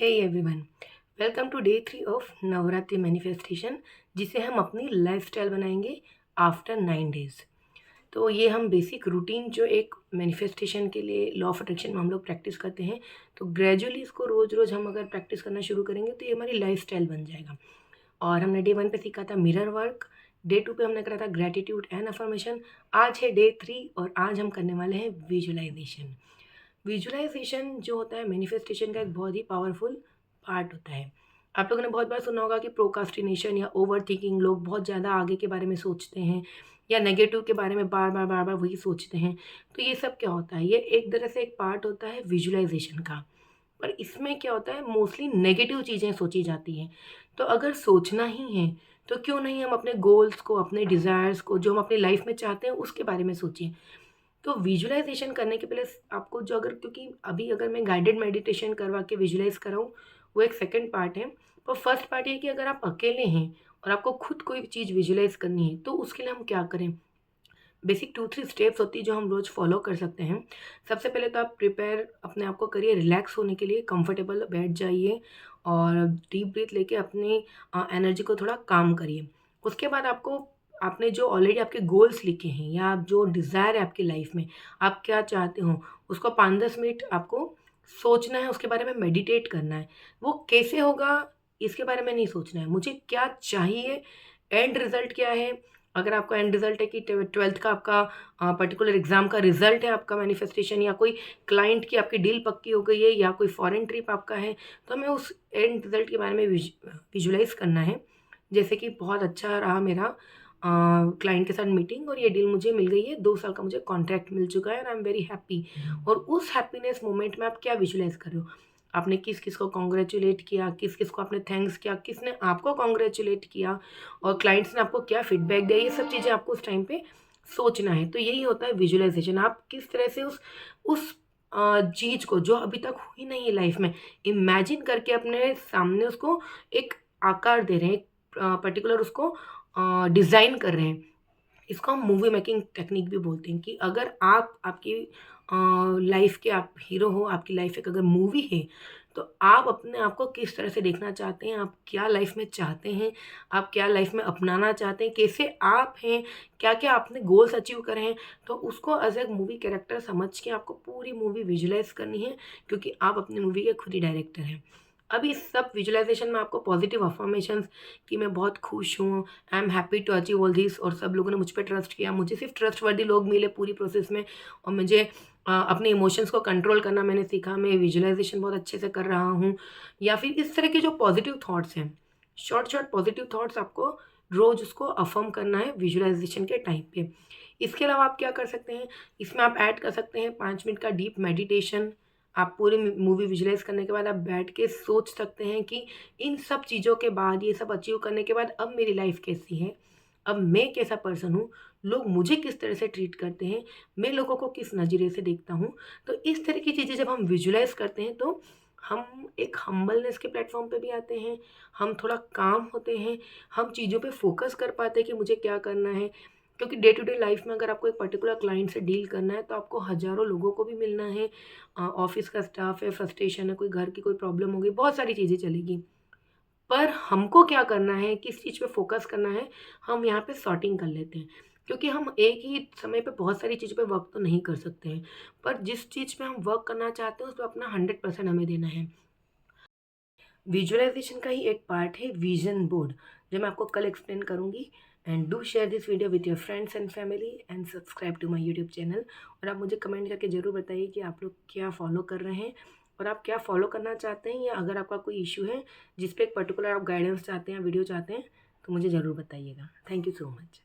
Hey everyone, welcome to day 3 of Navratri manifestation, जिसे हम अपनी लाइफस्टाइल बनाएंगे आफ्टर 9 डेज। तो ये हम बेसिक रूटीन जो एक मैनिफेस्टेशन के लिए लॉ ऑफ अट्रैक्शन में हम लोग प्रैक्टिस करते हैं, तो ग्रेजुअली इसको रोज़ रोज़ हम अगर प्रैक्टिस करना शुरू करेंगे तो ये हमारी लाइफस्टाइल बन जाएगा। और हमने डे 1 पे सीखा था मिरर वर्क, डे 2 पे हमने करा था ग्रैटिट्यूड एंड अफर्मेशन। आज है डे 3 और आज हम करने वाले हैं विजुअलाइजेशन। विजुअलाइजेशन जो होता है मैनिफेस्टेशन का एक बहुत ही पावरफुल पार्ट होता है। आप लोगों ने बहुत बार सुना होगा कि प्रोकास्टिनेशन या ओवर थिंकिंग, लोग बहुत ज़्यादा आगे के बारे में सोचते हैं या नेगेटिव के बारे में बार बार वही सोचते हैं। तो ये सब क्या होता है, ये एक तरह से एक पार्ट होता है विजुअलाइजेशन का। पर इसमें क्या होता है, मोस्टली नेगेटिव चीज़ें सोची जाती हैं। तो अगर सोचना ही है तो क्यों नहीं हम अपने गोल्स को, अपने डिज़ायर्स को, जो हम अपनी लाइफ में चाहते हैं उसके बारे में सोचें। तो विजुअलाइजेशन करने के पहले आपको जो, अगर क्योंकि अभी अगर मैं गाइडेड मेडिटेशन करवा के विजुअलाइज कराऊँ, वो एक सेकंड पार्ट है। पर फर्स्ट पार्ट ये है कि अगर आप अकेले हैं और आपको खुद कोई चीज़ विजुअलाइज करनी है तो उसके लिए हम क्या करें। बेसिक 2-3 स्टेप्स होती है जो हम रोज़ फॉलो कर सकते हैं। सबसे पहले तो आप प्रिपेयर अपने आप को करिए रिलैक्स होने के लिए, कंफर्टेबल बैठ जाइए और डीप ब्रीथ लेके अपनी एनर्जी को थोड़ा काम करिए। उसके बाद आपको, आपने जो ऑलरेडी आपके गोल्स लिखे हैं या आप जो डिज़ायर है आपकी लाइफ में, आप क्या चाहते हो, उसको 5-10 मिनट आपको सोचना है, उसके बारे में मेडिटेट करना है। वो कैसे होगा इसके बारे में नहीं सोचना है, मुझे क्या चाहिए, एंड रिज़ल्ट क्या है। अगर आपका एंड रिज़ल्ट है कि 12th का आपका पर्टिकुलर एग्ज़ाम का रिज़ल्ट है आपका मैनिफेस्टेशन, या कोई क्लाइंट की आपकी डील पक्की हो गई है, या कोई फॉरेन ट्रिप आपका है, तो हमें उस एंड रिज़ल्ट के बारे में विजुअलाइज़ करना है। जैसे कि बहुत अच्छा रहा मेरा क्लाइंट के साथ मीटिंग और ये डील मुझे मिल गई है, 2 साल का मुझे कॉन्ट्रैक्ट मिल चुका है और आई एम वेरी हैप्पी। और उस हैप्पीनेस मोमेंट में आप क्या विजुअलाइज़ कर रहे हो? आपने किस-किस को कांग्रेचुलेट किया, किस-किस को आपने थैंक्स किया, किसने आपको कांग्रेचुलेट किया और क्लाइंट्स ने आपको क्या फीडबैक दिया, ये सब चीज़ें आपको उस टाइम पे सोचना है। तो यही होता है विजुअलाइज़ेशन। आप किस तरह से उस चीज़ को जो अभी तक हुई नहीं है लाइफ़ में, इमेजिन करके अपने सामने उसको एक आकार दे रहे हैं, एक पर्टिकुलर उसको डिज़ाइन कर रहे हैं। इसको हम मूवी मेकिंग टेक्निक भी बोलते हैं कि अगर आप आपकी लाइफ के आप हीरो हो, आपकी लाइफ एक अगर मूवी है, तो आप अपने आप को किस तरह से देखना चाहते हैं, आप क्या लाइफ में चाहते हैं, आप क्या लाइफ में अपनाना चाहते हैं, कैसे आप हैं, क्या-क्या आपने गोल्स अचीव करे हैं, तो उसको एज़ ए मूवी कैरेक्टर समझ के आपको पूरी मूवी विजुअलाइज़ करनी है, क्योंकि आप अपनी मूवी के खुद ही डायरेक्टर हैं। अब इस सब विजुअलाइज़ेशन में आपको पॉजिटिव अफ़र्मेशंस कि मैं बहुत खुश हूँ, I am happy to achieve all this, और सब लोगों ने मुझ पे ट्रस्ट किया। मुझे सिर्फ़ ट्रस्टवर्दी लोग मिले पूरी प्रोसेस में, और मुझे अपने इमोशंस को कंट्रोल करना मैंने सीखा। मैं विजुअलाइज़ेशन बहुत अच्छे से कर रहा हूँ, या फिर इस तरह के जो पॉज़िटिव थॉट्स हैं, शॉर्ट पॉज़िटिव थॉट्स आपको रोज़ उसको अफ़र्म करना है विजुअलाइज़ेशन के टाइम पे। इसके अलावा आप क्या कर सकते हैं, इसमें आप ऐड कर सकते हैं 5 मिनट का डीप मेडिटेशन। आप पूरी मूवी विजुअलाइज़ करने के बाद आप बैठ के सोच सकते हैं कि इन सब चीज़ों के बाद, ये सब अचीव करने के बाद अब मेरी लाइफ़ कैसी है? अब मैं कैसा पर्सन हूँ? लोग मुझे किस तरह से ट्रीट करते हैं? मैं लोगों को किस नज़रिए से देखता हूँ? तो इस तरह की चीज़ें जब हम विजुअलाइज़ करते हैं तो हम एक हम्बलनेस के प्लेटफ़ॉर्म पे भी आते हैं, हम थोड़ा काम होते हैं, हम चीज़ों पे फ़ोकस कर पाते हैं कि मुझे क्या करना है। क्योंकि डे टू डे लाइफ़ में अगर आपको एक पर्टिकुलर क्लाइंट से डील करना है, तो आपको हज़ारों लोगों को भी मिलना है। ऑफ़िस का स्टाफ है, फ्रस्ट्रेशन है, कोई घर की कोई प्रॉब्लम हो गई, बहुत सारी चीज़ें चलेगी। पर हमको क्या करना है, किस चीज़ पे फ़ोकस करना है, हम यहाँ पे सॉर्टिंग कर लेते हैं। क्योंकि हम एक ही समय पे बहुत सारी चीज़ों पे वर्क तो नहीं कर सकते हैं, पर जिस चीज़ पे हम वर्क करना चाहते हैं, उस पे अपना 100% हमें देना है। विजुअलाइज़ेशन का ही एक पार्ट है विज़न बोर्ड, जो मैं आपको कल एक्सप्लेन करूँगी। And do share this video with your friends and family and subscribe to my YouTube channel. और आप मुझे कमेंट करके ज़रूर बताइए कि आप लोग क्या फ़ॉलो कर रहे हैं और आप क्या फ़ॉलो करना चाहते हैं, या अगर आपका कोई इश्यू है जिस पे एक पर्टिकुलर आप गाइडेंस चाहते हैं, वीडियो चाहते हैं, तो मुझे ज़रूर बताइएगा। Thank you so much.